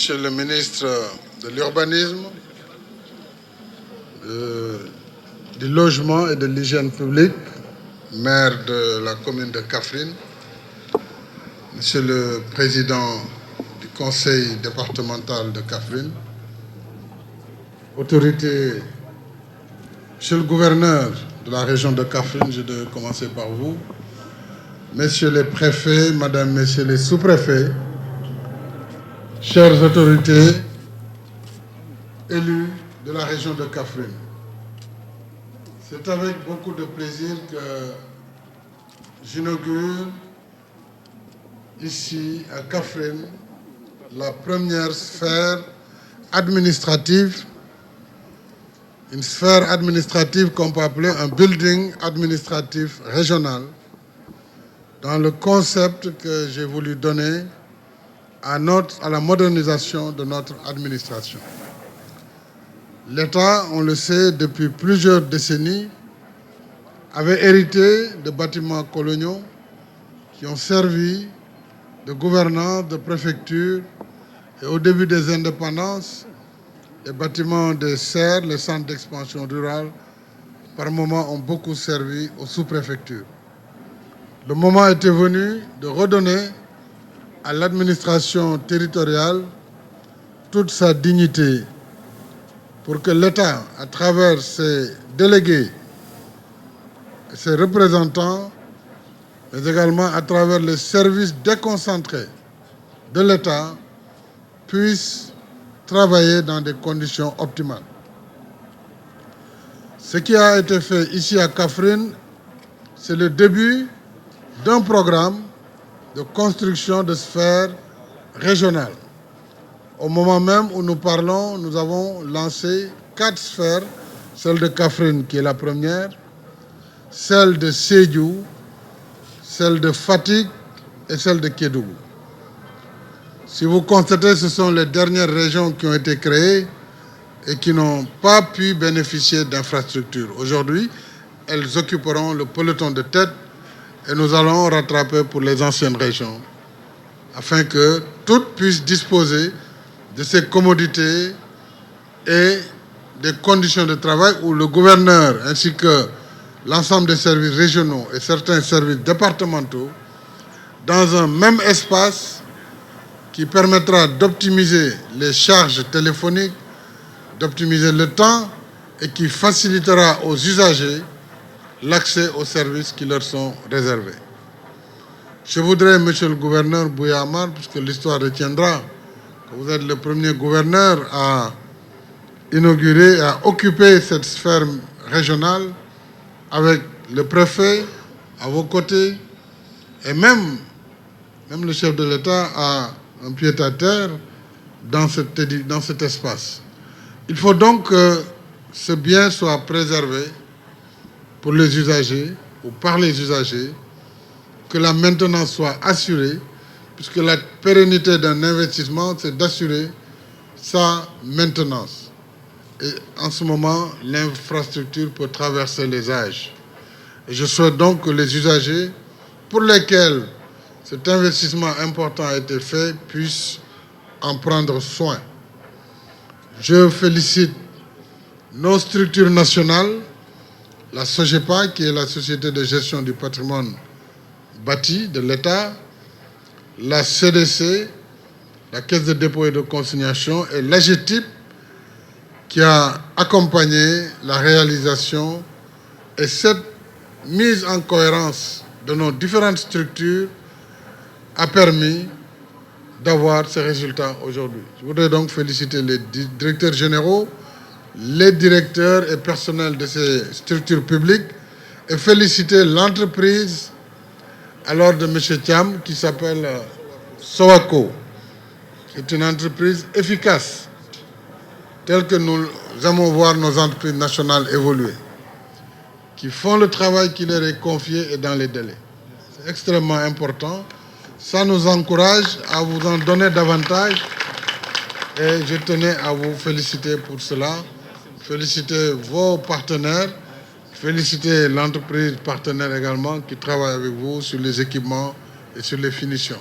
Monsieur le ministre de l'Urbanisme, du Logement et de l'Hygiène publique, maire de la commune de Kaffrine, Monsieur le président du conseil départemental de Kaffrine, autorité, Monsieur le gouverneur de la région de Kaffrine, je vais commencer par vous, Messieurs les préfets, Madame, Messieurs les sous-préfets, chères autorités élus de la région de Kaffrine. C'est avec beaucoup de plaisir que j'inaugure ici à Kaffrine la première sphère administrative, une sphère administrative qu'on peut appeler un building administratif régional, dans le concept que j'ai voulu donner à la modernisation de notre administration. L'État, on le sait, depuis plusieurs décennies, avait hérité de bâtiments coloniaux qui ont servi de gouvernance, de préfecture, et au début des indépendances, les bâtiments des serres, les centres d'expansion rurale, par moments ont beaucoup servi aux sous-préfectures. Le moment était venu de redonner à l'administration territoriale toute sa dignité pour que l'État, à travers ses délégués, ses représentants, mais également à travers les services déconcentrés de l'État, puisse travailler dans des conditions optimales. Ce qui a été fait ici à Kaffrine, c'est le début d'un programme de construction de sphères régionales. Au moment même où nous parlons, nous avons lancé 4 sphères, celle de Kaffrine qui est la première, celle de Sédhiou, celle de Fatick et celle de Kédougou. Si vous constatez, ce sont les dernières régions qui ont été créées et qui n'ont pas pu bénéficier d'infrastructures. Aujourd'hui, elles occuperont le peloton de tête et nous allons rattraper pour les anciennes régions afin que toutes puissent disposer de ces commodités et des conditions de travail où le gouverneur ainsi que l'ensemble des services régionaux et certains services départementaux, dans un même espace qui permettra d'optimiser les charges téléphoniques, d'optimiser le temps et qui facilitera aux usagers l'accès aux services qui leur sont réservés. Je voudrais, Monsieur le gouverneur Bouya Amar, puisque l'histoire retiendra que vous êtes le premier gouverneur à inaugurer, à occuper cette sphère régionale avec le préfet à vos côtés et même le chef de l'État a un pied-à-terre dans cet espace. Il faut donc que ce bien soit préservé pour les usagers ou par les usagers, que la maintenance soit assurée, puisque la pérennité d'un investissement, c'est d'assurer sa maintenance. Et en ce moment, l'infrastructure peut traverser les âges. Et je souhaite donc que les usagers, pour lesquels cet investissement important a été fait, puissent en prendre soin. Je félicite nos structures nationales, la SOGEPA, qui est la Société de gestion du patrimoine bâti de l'État, la CDC, la Caisse de dépôt et de consignation, et l'AGETIP, qui a accompagné la réalisation. Et cette mise en cohérence de nos différentes structures a permis d'avoir ces résultats aujourd'hui. Je voudrais donc féliciter les directeurs généraux, les directeurs et personnels de ces structures publiques et féliciter l'entreprise alors de M. Thiam qui s'appelle Sowaco, qui est une entreprise efficace, telle que nous aimons voir nos entreprises nationales évoluer, qui font le travail qui leur est confié et dans les délais. C'est extrêmement important. Ça nous encourage à vous en donner davantage et je tenais à vous féliciter pour cela. Féliciter vos partenaires, féliciter l'entreprise partenaire également qui travaille avec vous sur les équipements et sur les finitions.